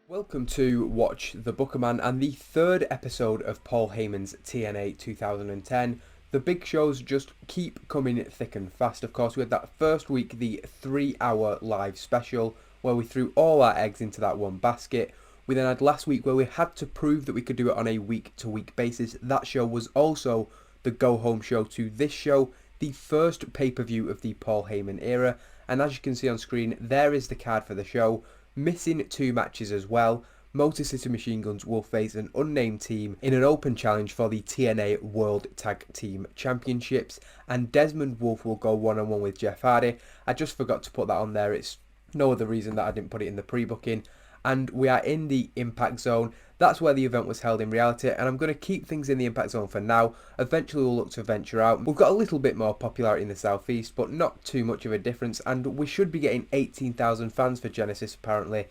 Welcome to Watch the Bookerman and the third episode of Paul Heyman's TNA 2010. The big shows just keep coming thick and fast. Of course, we had that first week, the 3-hour live special, where we threw all our eggs into that one basket. We then had last week where we had to prove that we could do it on a week-to-week basis. That show was also the go-home show to this show, the first pay-per-view of the Paul Heyman era. And as you can see on screen, there is the card for the show. Missing two matches as well. Motor City Machine Guns will face an unnamed team in an open challenge for the TNA World Tag Team Championships, and Desmond Wolfe will go one-on-one with Jeff Hardy. I just forgot to put that on there. It's no other reason that I didn't put it in the pre-booking. And we are in the Impact Zone. That's where the event was held in reality, and I'm going to keep things in the Impact Zone for now. Eventually we'll look to venture out. We've got a little bit more popularity in the Southeast, but not too much of a difference, and we should be getting 18,000 fans for Genesis apparently.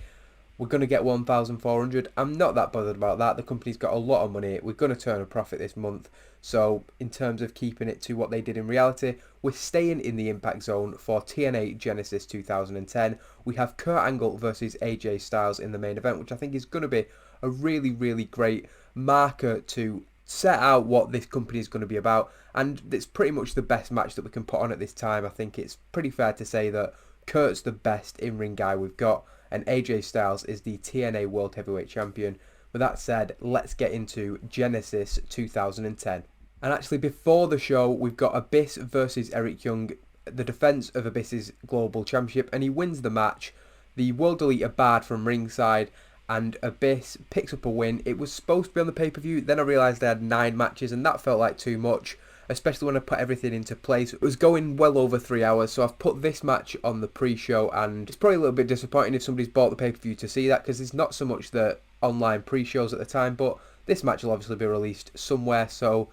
We're going to get 1,400. I'm not that bothered about that. The company's got a lot of money. We're going to turn a profit this month. So in terms of keeping it to what they did in reality, we're staying in the Impact Zone for TNA Genesis 2010. We have Korangal versus AJ Styles in the main event, which I think is going to be a really, really great marker to set out what this company is going to be about. And it's pretty much the best match that we can put on at this time. I think it's pretty fair to say that Kurt's the best in-ring guy we've got, and AJ Styles is the TNA World Heavyweight Champion. With that said, let's get into Genesis 2010. And actually, before the show, we've got Abyss versus Eric Young, the defense of Abyss's Global Championship, and he wins the match. The World Elite are barred from ringside, and Abyss picks up a win. It was supposed to be on the pay-per-view, then I realised they had 9 matches, and that felt like too much, especially when I put everything into place. It was going well over 3 hours, so I've put this match on the pre-show, and it's probably a little bit disappointing if somebody's bought the pay-per-view to see that, because it's not so much the online pre-shows at the time, but this match will obviously be released somewhere, so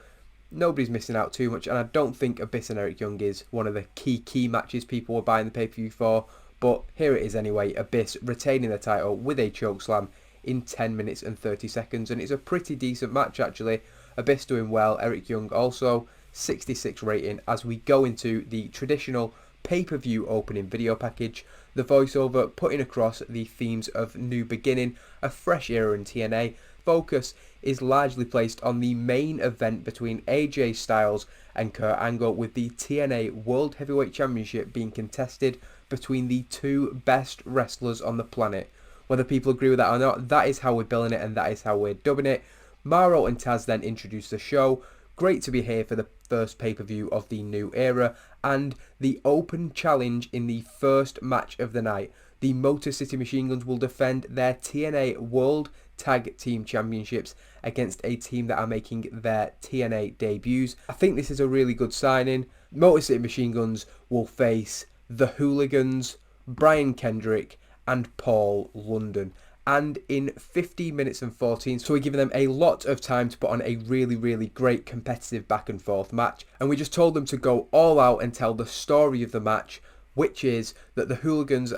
nobody's missing out too much. And I don't think Abyss and Eric Young is one of the key matches people were buying the pay-per-view for, but here it is anyway. Abyss retaining the title with a chokeslam in 10 minutes and 30 seconds, and it's a pretty decent match actually. Abyss doing well, Eric Young also. 66 rating as we go into the traditional pay-per-view opening video package. The voiceover putting across the themes of new beginning, a fresh era in TNA. Focus is largely placed on the main event between AJ Styles and Kurt Angle, with the TNA World Heavyweight Championship being contested between the two best wrestlers on the planet. Whether people agree with that or not, that is how we're billing it and that is how we're dubbing it. Mauro and Taz then introduce the show. Great to be here for the first pay-per-view of the new era, and the open challenge in the first match of the night. The Motor City Machine Guns will defend their TNA World Tag Team Championships against a team that are making their TNA debuts. I think this is a really good signing. Motor City Machine Guns will face the Hooligans, Brian Kendrick and Paul London, and in 15 minutes and 14, so we're giving them a lot of time to put on a really great competitive back and forth match. And we just told them to go all out and tell the story of the match, which is that the Hooligans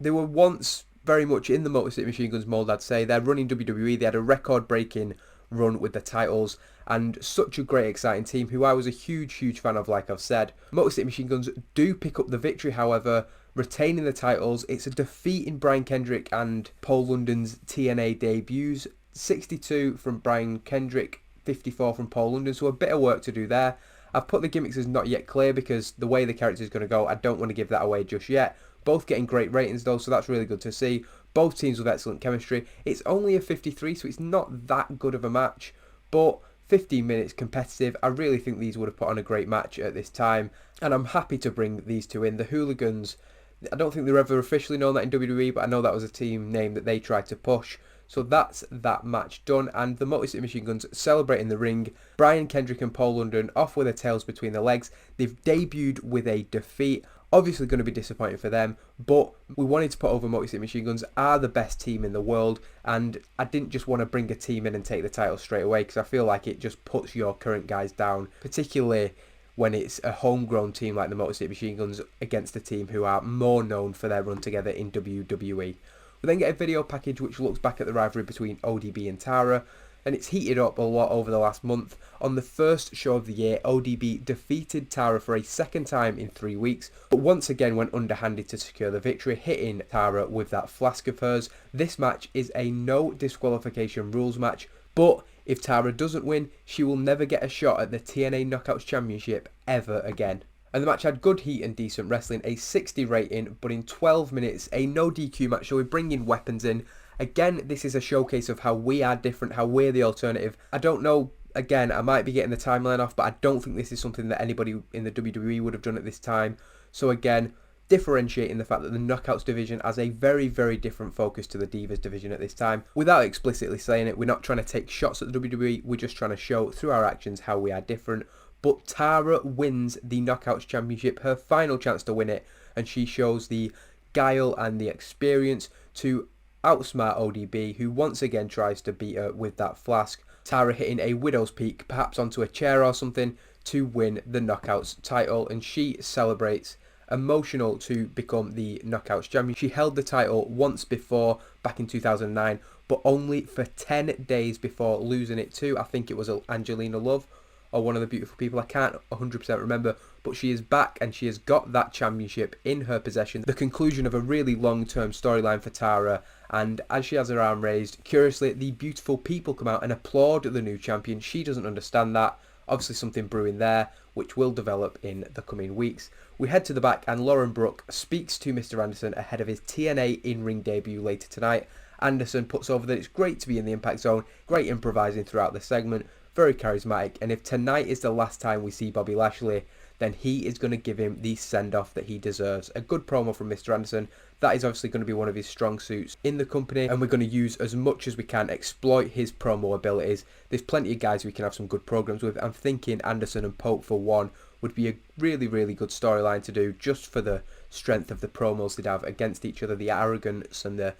they were once very much in the Motor City Machine Guns mold, I'd say. They're running WWE, they had a record-breaking run with the titles, and such a great exciting team who I was a huge fan of, like I've said. Motor City Machine Guns do pick up the victory, however, retaining the titles. It's a defeat in Brian Kendrick and Paul London's TNA debuts. 62 from Brian Kendrick, 54 from Paul London, so a bit of work to do there. I've put the gimmicks as not yet clear because the way the character is going to go, I don't want to give that away just yet. Both getting great ratings though, so that's really good to see. Both teams with excellent chemistry. It's only a 53, so it's not that good of a match, but 15 minutes competitive. I really think these would have put on a great match at this time, and I'm happy to bring these two in. The Hooligans, I don't think they were ever officially known that in WWE, but I know that was a team name that they tried to push. So that's that match done, and the Motor City Machine Guns celebrating the ring. Brian Kendrick and Paul London off with their tails between their legs. They've debuted with a defeat. Obviously going to be disappointing for them, but we wanted to put over Motor City Machine Guns are the best team in the world, and I didn't just want to bring a team in and take the title straight away, because I feel like it just puts your current guys down, particularly when it's a homegrown team like the Motor City Machine Guns against a team who are more known for their run together in WWE. We then get a video package which looks back at the rivalry between ODB and Tara. and it's heated up a lot over the last month. On the first show of the year, ODB defeated Tara for a second time in 3 weeks, but once again went underhanded to secure the victory, hitting Tara with that flask of hers. This match is a no disqualification rules match, but if Tara doesn't win, she will never get a shot at the TNA Knockouts Championship ever again. And the match had good heat and decent wrestling, a 60 rating, but in 12 minutes, a no DQ match, so we're bringing weapons in. Again, this is a showcase of how we are different, how we're the alternative. I don't know, again, I might be getting the timeline off, but I don't think this is something that anybody in the WWE would have done at this time. So again, differentiating the fact that the Knockouts division has a very, very different focus to the Divas division at this time. Without explicitly saying it, we're not trying to take shots at the WWE, we're just trying to show through our actions how we are different. But Tara wins the Knockouts Championship, her final chance to win it, and she shows the guile and the experience to outsmart ODB, who once again tries to beat her with that flask. Tara hitting a widow's peak, perhaps onto a chair or something, to win the Knockouts title, and she celebrates, emotional to become the Knockouts champion. She held the title once before, back in 2009, but only for 10 days before losing it to, I think it was Angelina Love, or one of the beautiful people, I can't 100% remember, but she is back and she has got that championship in her possession. The conclusion of a really long-term storyline for Tara, and as she has her arm raised, curiously, the beautiful people come out and applaud the new champion. She doesn't understand that. Obviously something brewing there, which will develop in the coming weeks. We head to the back and Lauren Brooke speaks to Mr. Anderson ahead of his TNA in-ring debut later tonight. Anderson puts over that it's great to be in the Impact Zone, great improvising throughout the segment, very charismatic, and if tonight is the last time we see Bobby Lashley, then he is going to give him the send-off that he deserves. A good promo from Mr. Anderson. That is obviously going to be one of his strong suits in the company, and we're going to use as much as we can, exploit his promo abilities. There's plenty of guys we can have some good programs with. I'm thinking Anderson and Pope, for one, would be a really, really good storyline to do, just for the strength of the promos they'd have against each other. The arrogance and the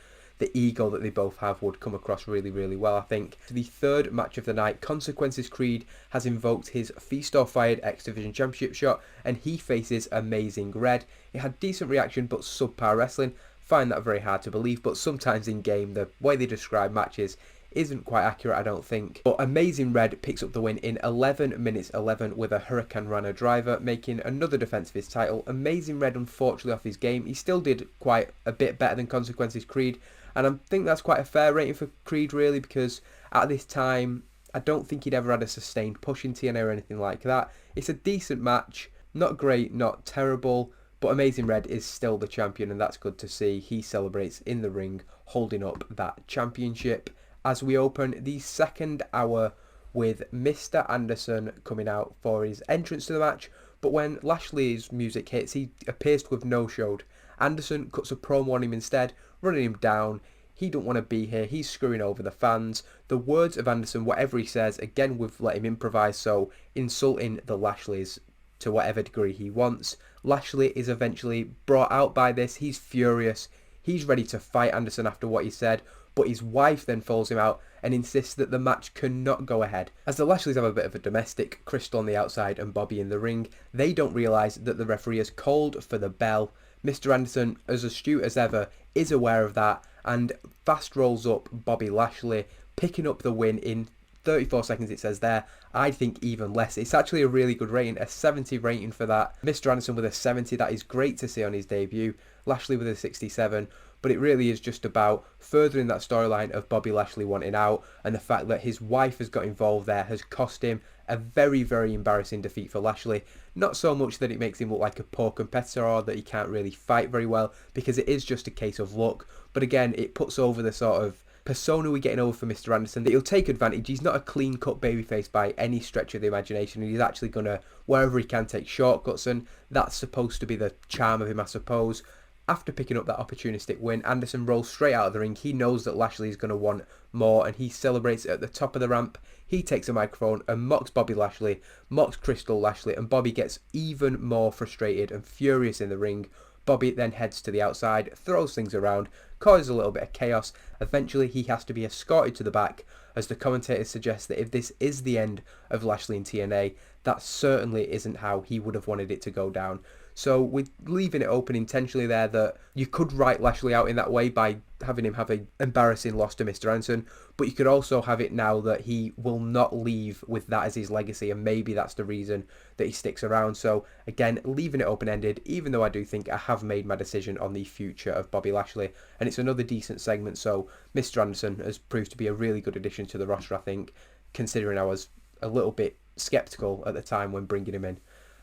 ego that they both have would come across really, really well, I think. The third match of the night, Consequences Creed has invoked his Feast or Fired X Division Championship shot, and he faces Amazing Red. It had decent reaction, but subpar wrestling. Find that very hard to believe, but sometimes in game, the way they describe matches isn't quite accurate, I don't think. But Amazing Red picks up the win in 11 minutes 11 with a Hurricane Rana driver, making another defense of his title. Amazing Red, unfortunately, off his game. He still did quite a bit better than Consequences Creed, and I think that's quite a fair rating for Creed, really, because at this time, I don't think he'd ever had a sustained push in TNA or anything like that. It's a decent match, not great, not terrible, but Amazing Red is still the champion, and that's good to see. He celebrates in the ring, holding up that championship. As we open the second hour with Mr. Anderson coming out for his entrance to the match, but when Lashley's music hits, he appears to have no-showed. Anderson cuts a promo on him instead, running him down. He don't want to be here. He's screwing over the fans. The words of Anderson, whatever he says, again, we've let him improvise, so insulting the Lashleys to whatever degree he wants. Lashley is eventually brought out by this. He's furious. He's ready to fight Anderson after what he said, but his wife then follows him out and insists that the match cannot go ahead. As the Lashleys have a bit of a domestic, Crystal on the outside and Bobby in the ring, they don't realise that the referee has called for the bell. Mr. Anderson, as astute as ever, is aware of that and fast rolls up Bobby Lashley, picking up the win in 34 seconds, it says there. I think even less. It's actually a really good rating, a 70 rating for that. Mr. Anderson with a 70, that is great to see on his debut. Lashley with a 67, but it really is just about furthering that storyline of Bobby Lashley wanting out, and the fact that his wife has got involved there has cost him a very, very embarrassing defeat for Lashley. Not so much that it makes him look like a poor competitor or that he can't really fight very well, because it is just a case of luck, but again, it puts over the sort of persona we're getting over for Mr. Anderson, that he'll take advantage. He's not a clean-cut babyface by any stretch of the imagination, and he's actually going to, wherever he can, take shortcuts, and that's supposed to be the charm of him, I suppose. After picking up that opportunistic win, Anderson rolls straight out of the ring. He knows that Lashley is going to want more, and he celebrates at the top of the ramp. He takes a microphone and mocks Bobby Lashley, mocks Crystal Lashley, and Bobby gets even more frustrated and furious in the ring. Bobby then heads to the outside, throws things around, causes a little bit of chaos. Eventually, he has to be escorted to the back, as the commentators suggest that if this is the end of Lashley in TNA, that certainly isn't how he would have wanted it to go down. So we're leaving it open intentionally there that you could write Lashley out in that way by having him have an embarrassing loss to Mr. Anderson, but you could also have it now that he will not leave with that as his legacy, and maybe that's the reason that he sticks around. So again, leaving it open-ended, even though I do think I have made my decision on the future of Bobby Lashley, and it's another decent segment. So Mr. Anderson has proved to be a really good addition to the roster, I think, considering I was a little bit skeptical at the time when bringing him in.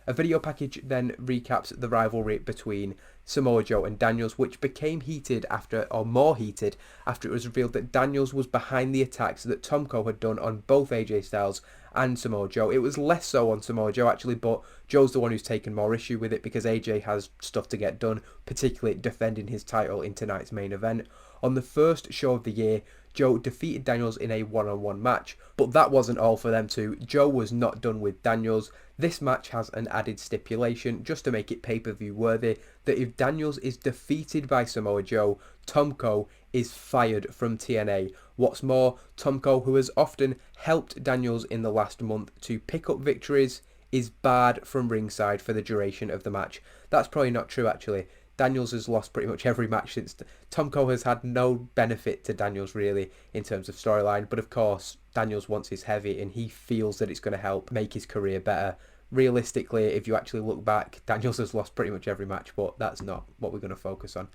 A video package then recaps the rivalry between Samoa Joe and Daniels, which became heated after, or more heated, after it was revealed that Daniels was behind the attacks that Tomko had done on both AJ Styles and Samoa Joe. It was less so on Samoa Joe actually, but Joe's the one who's taken more issue with it because AJ has stuff to get done, particularly defending his title in tonight's main event. On the first show of the year, Joe defeated Daniels in a one-on-one match, but that wasn't all for them two. Joe was not done with Daniels. This match has an added stipulation, just to make it pay-per-view worthy, that if Daniels is defeated by Samoa Joe, Tomko is fired from TNA. What's more, Tomko, who has often helped Daniels in the last month to pick up victories, is barred from ringside for the duration of the match. That's probably not true actually. Daniels has lost pretty much every match since. Tomko has had no benefit to Daniels really in terms of storyline, but of course Daniels wants his heavy and he feels that it's going to help make his career better. Realistically, if you actually look back, Daniels has lost pretty much every match, but that's not what we're going to focus on.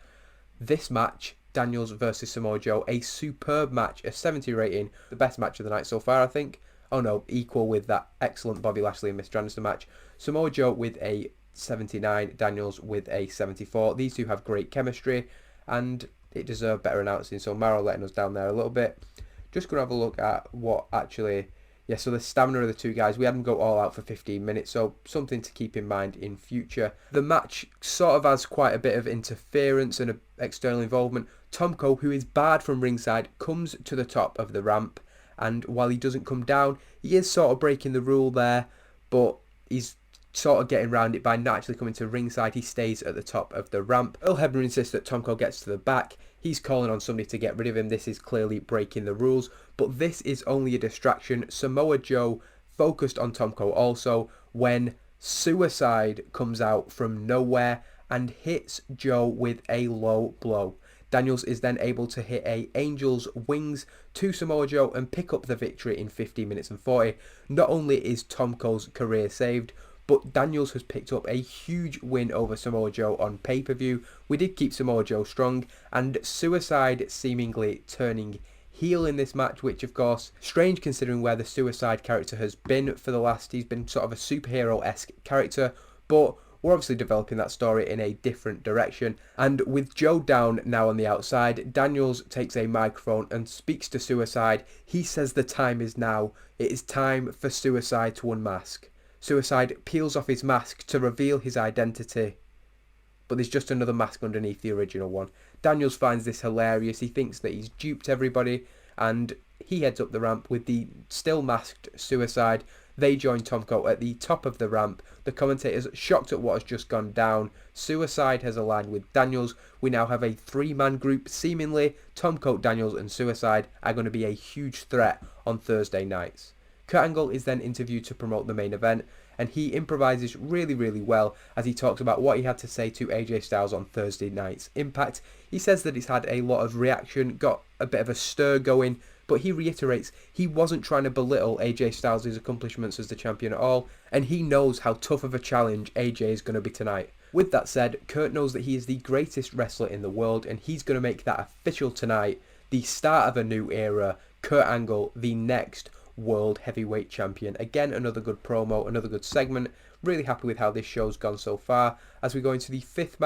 This match, Daniels versus Samoa Joe, a superb match, a 70 rating, the best match of the night so far I think. Oh no, equal with that excellent Bobby Lashley and Mr. Anderson match. Samoa Joe with a 79, Daniels with a 74. These two have great chemistry and it deserved better announcing, so Maro letting us down there a little bit. Just going to have a look at what actually, so the stamina of the two guys, we had them go all out for 15 minutes, so something to keep in mind in future. The match sort of has quite a bit of interference and external involvement. Tomko, who is barred from ringside, comes to the top of the ramp, and while he doesn't come down, he is sort of breaking the rule there, but he's sort of getting around it by not actually coming to ringside. He stays at the top of the ramp. Earl Hebner insists that Tomko gets to the back. He's calling on somebody to get rid of him. This is clearly breaking the rules, but this is only a distraction. Samoa Joe focused on Tomko also when Suicide comes out from nowhere and hits Joe with a low blow. Daniels is then able to hit a Angel's Wings to Samoa Joe and pick up the victory in 15 minutes and 40. Not only is Tomko's career saved, but Daniels has picked up a huge win over Samoa Joe on pay-per-view. We did keep Samoa Joe strong, and Suicide seemingly turning heel in this match, which of course, strange considering where the Suicide character has been for the last, he's been sort of a superhero-esque character, but we're obviously developing that story in a different direction. And with Joe down now on the outside, Daniels takes a microphone and speaks to Suicide. He says the time is now. It is time for Suicide to unmask. Suicide peels off his mask to reveal his identity, but there's just another mask underneath the original one. Daniels finds this hilarious. He thinks that he's duped everybody, and he heads up the ramp with the still masked Suicide. They join Tomko at the top of the ramp. The commentators shocked at what has just gone down. Suicide has aligned with Daniels. We now have a three-man group. Seemingly, Tomko, Daniels and Suicide are going to be a huge threat on Thursday nights. Korangal is then interviewed to promote the main event, and he improvises really, really well as he talks about what he had to say to AJ Styles on Thursday night's Impact. He says that it's had a lot of reaction, got a bit of a stir going, but he reiterates he wasn't trying to belittle AJ Styles' accomplishments as the champion at all, and he knows how tough of a challenge AJ is going to be tonight. With that said, Kurt knows that he is the greatest wrestler in the world, and he's going to make that official tonight, the start of a new era. Kurt Angle, the next World Heavyweight Champion. Again, another good promo, another good segment. Really happy with how this show's gone so far. As we go into the sixth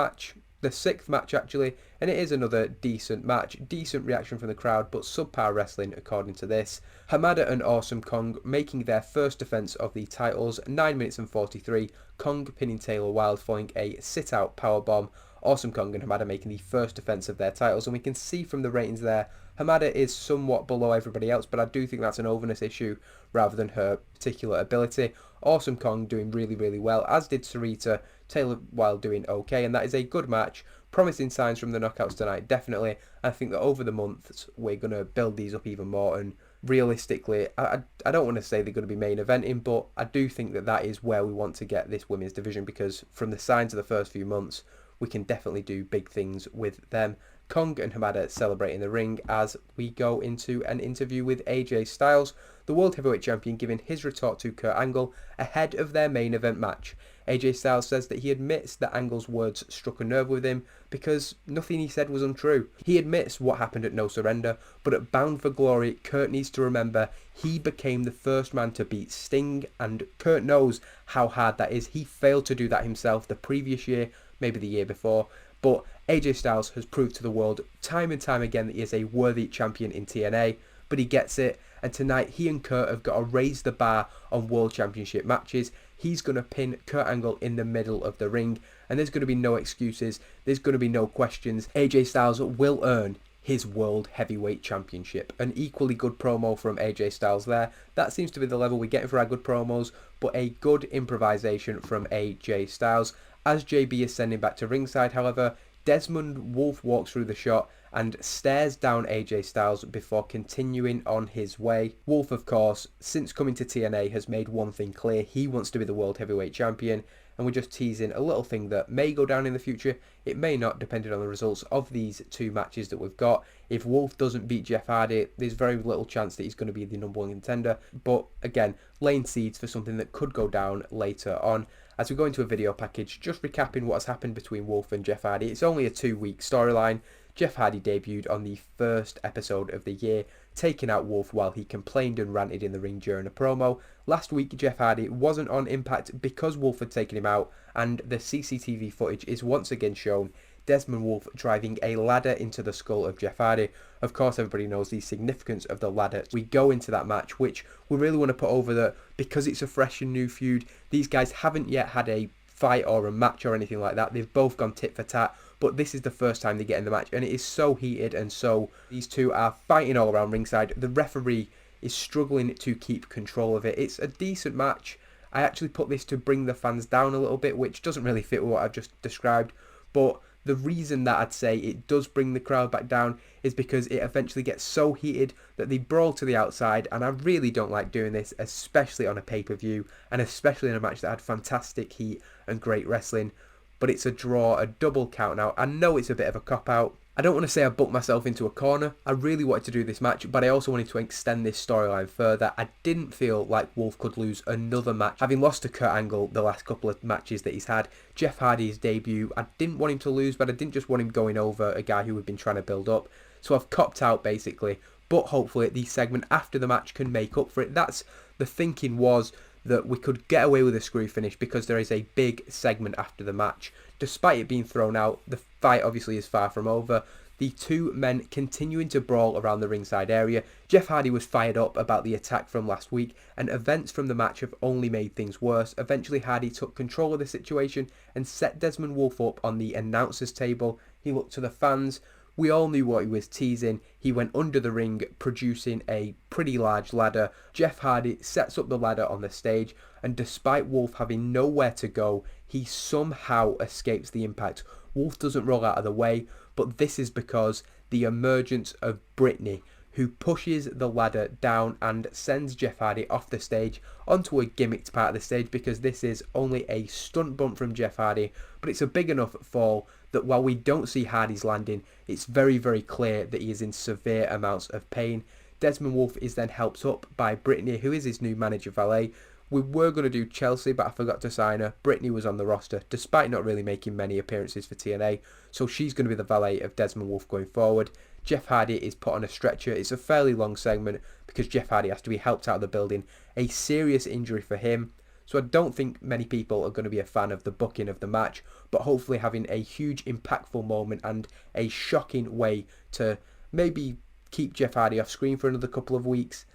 match actually, and it is another decent match. Decent reaction from the crowd, but subpar wrestling according to this. Hamada and Awesome Kong making their first defense of the titles. 9 minutes and 43. Kong pinning Taylor Wilde following a sit-out powerbomb. Awesome Kong and Hamada making the first defense of their titles, and we can see from the ratings there, Hamada is somewhat below everybody else, but I do think that's an overness issue rather than her particular ability. Awesome Kong doing really, really well, as did Sarita. Taylor Wilde doing okay, and that is a good match. Promising signs from the knockouts tonight, definitely. I think that over the months, we're going to build these up even more and realistically, I don't want to say they're going to be main eventing, but I do think that that is where we want to get this women's division, because from the signs of the first few months, we can definitely do big things with them. Kong and Hamada celebrating the ring as we go into an interview with AJ Styles, the World Heavyweight Champion, giving his retort to Kurt Angle ahead of their main event match. AJ Styles says that he admits that Angle's words struck a nerve with him because nothing he said was untrue. He admits what happened at No Surrender, but at Bound for Glory, Kurt needs to remember he became the first man to beat Sting, and Kurt knows how hard that is. He failed to do that himself the previous year, maybe the year before, but AJ Styles has proved to the world time and time again that he is a worthy champion in TNA, but he gets it, and tonight he and Kurt have got to raise the bar on World Championship matches. He's going to pin Kurt Angle in the middle of the ring, and there's going to be no excuses, there's going to be no questions. AJ Styles will earn his World Heavyweight Championship. An equally good promo from AJ Styles there. That seems to be the level we get for our good promos, but a good improvisation from AJ Styles. As JB is sending back to ringside, however, Desmond Wolfe walks through the shot and stares down AJ Styles before continuing on his way. Wolfe, of course, since coming to TNA, has made one thing clear. He wants to be the World Heavyweight Champion, and we're just teasing a little thing that may go down in the future. It may not, depending on the results of these two matches that we've got. If Wolfe doesn't beat Jeff Hardy, there's very little chance that he's going to be the number one contender. But again, laying seeds for something that could go down later on. As we go into a video package, just recapping what has happened between Wolfe and Jeff Hardy. It's only a 2-week storyline. Jeff Hardy debuted on the first episode of the year, taking out Wolfe while he complained and ranted in the ring during a promo. Last week, Jeff Hardy wasn't on Impact because Wolfe had taken him out, and the CCTV footage is once again shown Desmond Wolfe driving a ladder into the skull of Jeff Hardy. Of course, everybody knows the significance of the ladder. We go into that match, which we really want to put over that because it's a fresh and new feud. These guys haven't yet had a fight or a match or anything like that. They've both gone tit for tat, but this is the first time they get in the match, and it is so heated, and so these two are fighting all around ringside. The referee is struggling to keep control of it. It's a decent match. I actually put this to bring the fans down a little bit, which doesn't really fit with what I've just described, but the reason that I'd say it does bring the crowd back down is because it eventually gets so heated that they brawl to the outside, and I really don't like doing this, especially on a pay-per-view, and especially in a match that had fantastic heat and great wrestling. But it's a draw, a double count now. I know it's a bit of a cop-out. I don't want to say I booked myself into a corner. I really wanted to do this match, but I also wanted to extend this storyline further. I didn't feel like Wolfe could lose another match. Having lost to Kurt Angle the last couple of matches that he's had, Jeff Hardy's debut, I didn't want him to lose, but I didn't just want him going over a guy who we've been trying to build up. So I've copped out, basically. But hopefully the segment after the match can make up for it. That's the thinking, was that we could get away with a screw finish because there is a big segment after the match. Despite it being thrown out, the fight obviously is far from over. The two men continuing to brawl around the ringside area. Jeff Hardy was fired up about the attack from last week, and events from the match have only made things worse. Eventually Hardy took control of the situation and set Desmond Wolfe up on the announcer's table. He looked to the fans. We all knew what he was teasing. He went under the ring, producing a pretty large ladder. Jeff Hardy sets up the ladder on the stage, and despite Wolfe having nowhere to go, he somehow escapes the impact. Wolfe doesn't roll out of the way, but this is because the emergence of Brittany, who pushes the ladder down and sends Jeff Hardy off the stage onto a gimmicked part of the stage, because this is only a stunt bump from Jeff Hardy, but it's a big enough fall that while we don't see Hardy's landing, it's very, very clear that he is in severe amounts of pain. Desmond Wolfe is then helped up by Brittany, who is his new manager valet. We were going to do Chelsea, but I forgot to sign her. Brittany was on the roster, despite not really making many appearances for TNA, so she's going to be the valet of Desmond Wolfe going forward. Jeff Hardy is put on a stretcher. It's a fairly long segment because Jeff Hardy has to be helped out of the building. A serious injury for him. So I don't think many people are going to be a fan of the booking of the match, but hopefully having a huge impactful moment and a shocking way to maybe keep Jeff Hardy off screen for another couple of weeks.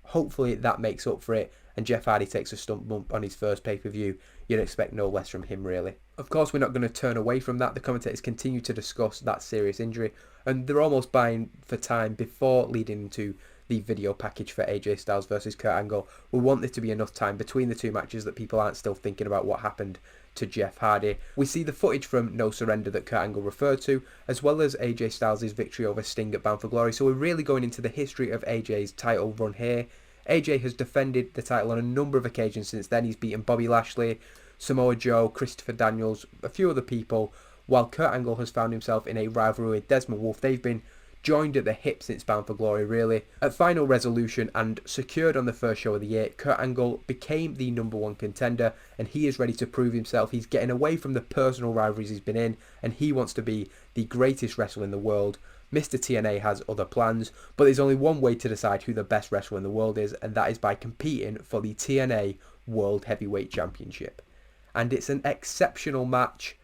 Hopefully that makes up for it, and Jeff Hardy takes a stump bump on his first pay-per-view. You'd expect no less from him, really. Of course, we're not going to turn away from that. The commentators continue to discuss that serious injury, and they're almost buying for time before leading into the video package for AJ Styles versus Kurt Angle. We want there to be enough time between the two matches that people aren't still thinking about what happened to Jeff Hardy. We see the footage from No Surrender that Kurt Angle referred to, as well as AJ Styles' victory over Sting at Bound for Glory. So we're really going into the history of AJ's title run here. AJ has defended the title on a number of occasions since then. He's beaten Bobby Lashley, Samoa Joe, Christopher Daniels, a few other people, while Kurt Angle has found himself in a rivalry with Desmond Wolfe. They've been joined at the hip since Bound for Glory, really. At Final Resolution and secured on the first show of the year, Kurt Angle became the #1 contender, and he is ready to prove himself. He's getting away from the personal rivalries he's been in, and he wants to be the greatest wrestler in the world. Mr. TNA has other plans, but there's only one way to decide who the best wrestler in the world is, and that is by competing for the TNA World Heavyweight Championship. And it's an exceptional match.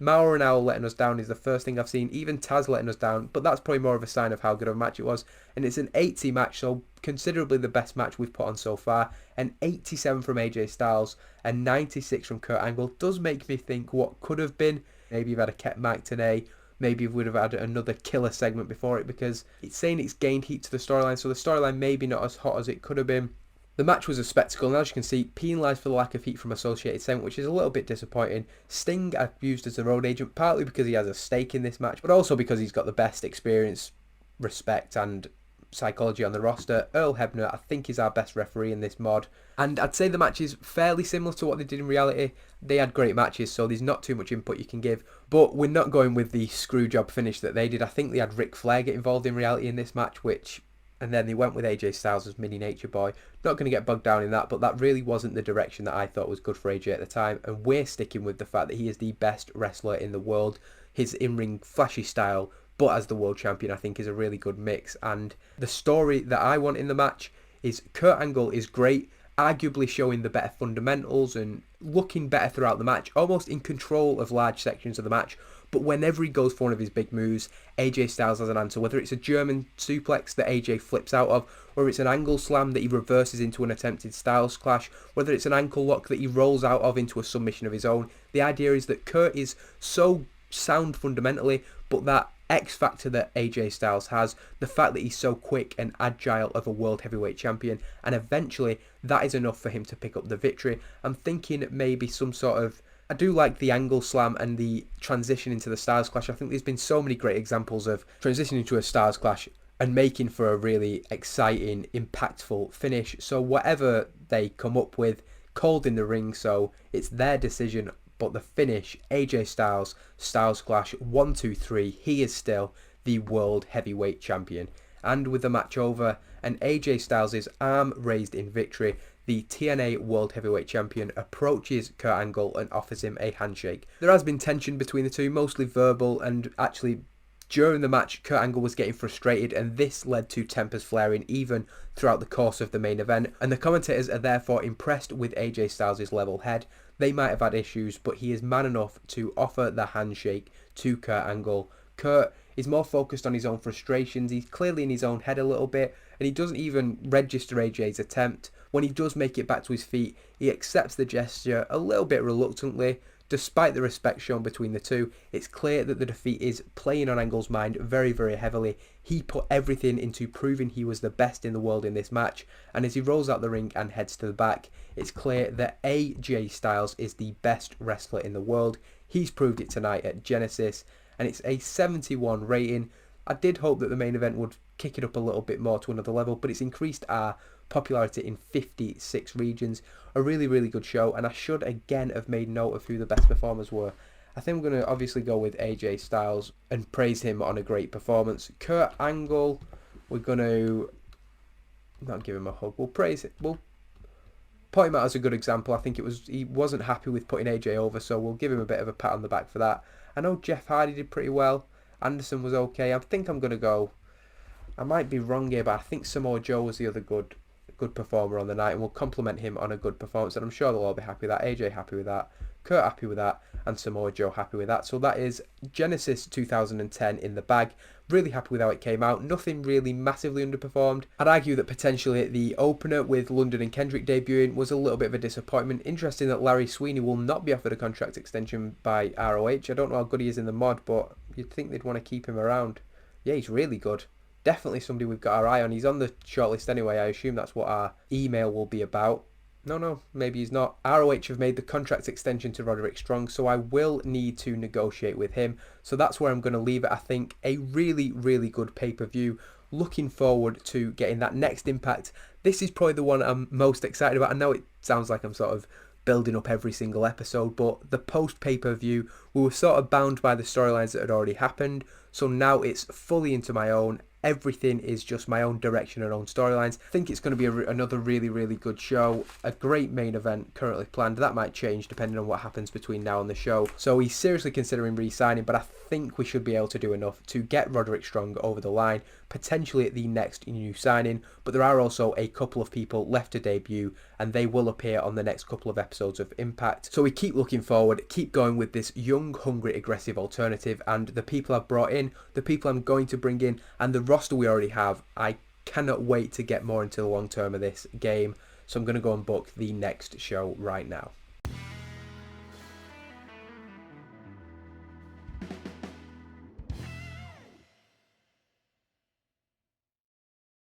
Mauro and Owl letting us down is the first thing I've seen. Even Taz letting us down, but that's probably more of a sign of how good of a match it was. And it's an 80 match, so considerably the best match we've put on so far. An 87 from AJ Styles, and 96 from Kurt Angle. Does make me think what could have been. Maybe you've had a kept Mike today. Maybe we would have had another killer segment before it, because it's saying it's gained heat to the storyline, so the storyline maybe not as hot as it could have been. The match was a spectacle, and as you can see, penalised for the lack of heat from Associated segment, which is a little bit disappointing. Sting I've used as a road agent, partly because he has a stake in this match, but also because he's got the best experience, respect, and psychology on the roster. Earl Hebner, I think, is our best referee in this mod, and I'd say the match is fairly similar to what they did in reality. They had great matches, so there's not too much input you can give, but we're not going with the screw job finish that they did. I think they had Ric Flair get involved in reality in this match, and then they went with AJ Styles as Mini Nature Boy. Not going to get bogged down in that, but that really wasn't the direction that I thought was good for AJ at the time. And we're sticking with the fact that he is the best wrestler in the world. His in-ring flashy style, but as the world champion, I think is a really good mix. And the story that I want in the match is Kurt Angle is great, arguably showing the better fundamentals and looking better throughout the match, almost in control of large sections of the match. But whenever he goes for one of his big moves, AJ Styles has an answer, whether it's a German suplex that AJ flips out of, or it's an angle slam that he reverses into an attempted Styles clash, whether it's an ankle lock that he rolls out of into a submission of his own. The idea is that Kurt is so sound fundamentally, but that X factor that AJ Styles has, the fact that he's so quick and agile of a world heavyweight champion, and eventually that is enough for him to pick up the victory. I'm thinking maybe some sort of, I do like the angle slam and the transition into the Stars Clash. I think there's been so many great examples of transitioning to a Stars Clash and making for a really exciting, impactful finish. So whatever they come up with, cold in the ring, so it's their decision. But the finish, AJ Styles, Stars Clash, 1, 2, 3, he is still the World Heavyweight Champion. And with the match over and AJ Styles' arm raised in victory, the TNA World Heavyweight Champion approaches Kurt Angle and offers him a handshake. There has been tension between the two, mostly verbal, and actually during the match Kurt Angle was getting frustrated, and this led to tempers flaring even throughout the course of the main event, and the commentators are therefore impressed with AJ Styles' level head. They might have had issues, but he is man enough to offer the handshake to Kurt Angle. Kurt is more focused on his own frustrations. He's clearly in his own head a little bit, and he doesn't even register AJ's attempt. When he does make it back to his feet, he accepts the gesture a little bit reluctantly. Despite the respect shown between the two, it's clear that the defeat is playing on Angle's mind very, very heavily. He put everything into proving he was the best in the world in this match, and as he rolls out the ring and heads to the back, it's clear that AJ Styles is the best wrestler in the world. He's proved it tonight at Genesis, and it's a 71 rating. I did hope that the main event would kick it up a little bit more to another level, but it's increased our popularity in 56 regions. A really, really good show, and I should again have made note of who the best performers were. I think we're going to obviously go with AJ Styles and praise him on a great performance. Kurt Angle, we're going to not give him a hug. We'll praise it. We'll point him out as a good example. I think he wasn't happy with putting AJ over, so we'll give him a bit of a pat on the back for that. I know Jeff Hardy did pretty well. Anderson was okay. I think I'm going to go, I might be wrong here, but I think Samoa Joe was the other good performer on the night, and we'll compliment him on a good performance, and I'm sure they'll all be happy with that. AJ happy with that, Kurt happy with that, and Samoa Joe happy with that. So that is Genesis 2010 in the bag. Really happy with how it came out. Nothing really massively underperformed. I'd argue that potentially the opener with London and Kendrick debuting was a little bit of a disappointment. Interesting that Larry Sweeney will not be offered a contract extension by ROH. I don't know how good he is in the mod, but you'd think they'd want to keep him around. Yeah, he's really good. definitely somebody we've got our eye on. He's on the shortlist anyway. I assume that's what our email will be about. No, maybe he's not. ROH have made the contract extension to Roderick Strong, so I will need to negotiate with him. So that's where I'm going to leave it. I think a really, really good pay-per-view. Looking forward to getting that next Impact. This is probably the one I'm most excited about. I know it sounds like I'm sort of building up every single episode, but the post pay-per-view, we were sort of bound by the storylines that had already happened, so now it's fully into my own. Everything is just my own direction and own storylines. I think it's going to be another really, really good show. A great main event currently planned. That might change depending on what happens between now and the show. So he's seriously considering re-signing, but I think we should be able to do enough to get Roderick Strong over the line, potentially at the next new signing. But there are also a couple of people left to debut, and they will appear on the next couple of episodes of Impact. So we keep looking forward, keep going with this young, hungry, aggressive alternative, and the people I've brought in, the people I'm going to bring in, and the roster we already have. I cannot wait to get more into the long term of this game, so I'm going to go and book the next show right now.